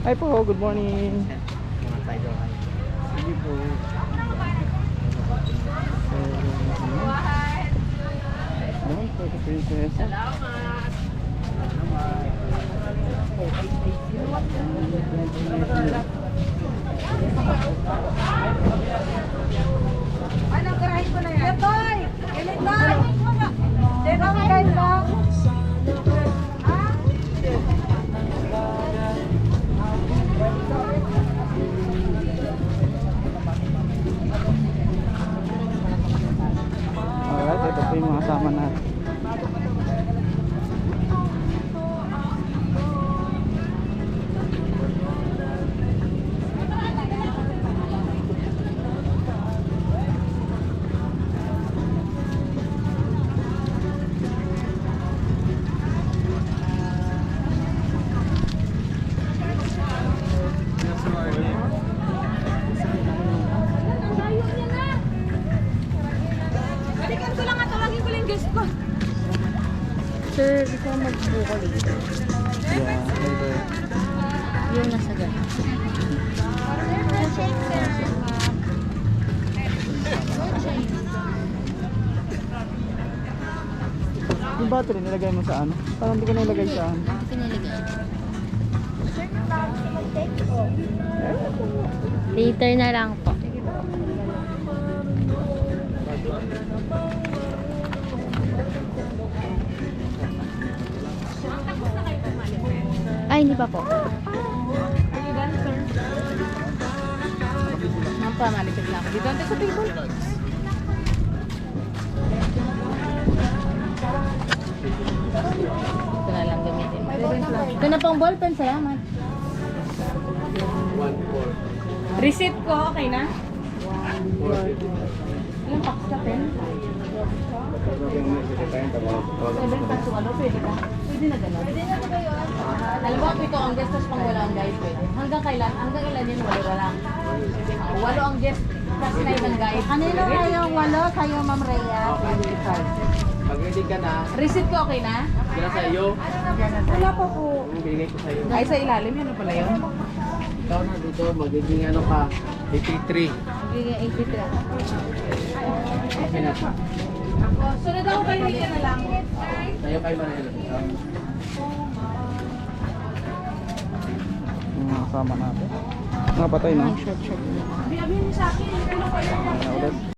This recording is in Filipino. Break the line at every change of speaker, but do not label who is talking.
Hi po, good morning.
Mga tayo ay.
Sige po. Ayan po, the princess.
Anong karahin ko na yan? Detoy! Detoy! Detoy guys lang!
Alright, ito po yung mga kasama natin.
Balikan ko lang at tawagin ko lang yung guest ko.
Sir, ikaw magbuko dito.
Yeah, later.
Yung nasa gano'n.
Yung battery nilagay mo sa ano? Parang hindi ko nilagay sa ano.
Pinalagay. Later na lang po. Ay, hindi pa po.
Are you done, sir? Ma'am pa, malipit lang. Dito ante sa table. Ito na lang gamitin.
Ito na pong ballpen, salamat.
1-4.
Receipt ko, okay na? Ilang packs ka, pen? 7 packs, ano? Pwede ka? Pwede na gano'n? Pwede na ba yun? Alam mo, ito ang guest, tapos pang wala ang guys, pwede. Hanggang kailan? Hanggang kailan yun? Walo lang. Walo ang guest, tapos na ibang guys.
Kanino kayong walo? Kayo, Ma'am Rhea.
Pag ready ka na,
Receipt ko, okay na?
sila sa iyo.
Wala pa po.
Bigay ko sa iyo.
Ay, sa ilalim, yun pala yun?
Ikaw na dito, magiging ano ka, 83.
Bigyan 83.
Okay na.
Sunod ako kayo, hindi na lang.
Tayo kayo Manila.
Yung mga kasama natin. Napatay na.
Short, short.
Abi mo sa akin, tulong kayo.
Ayan, ulit.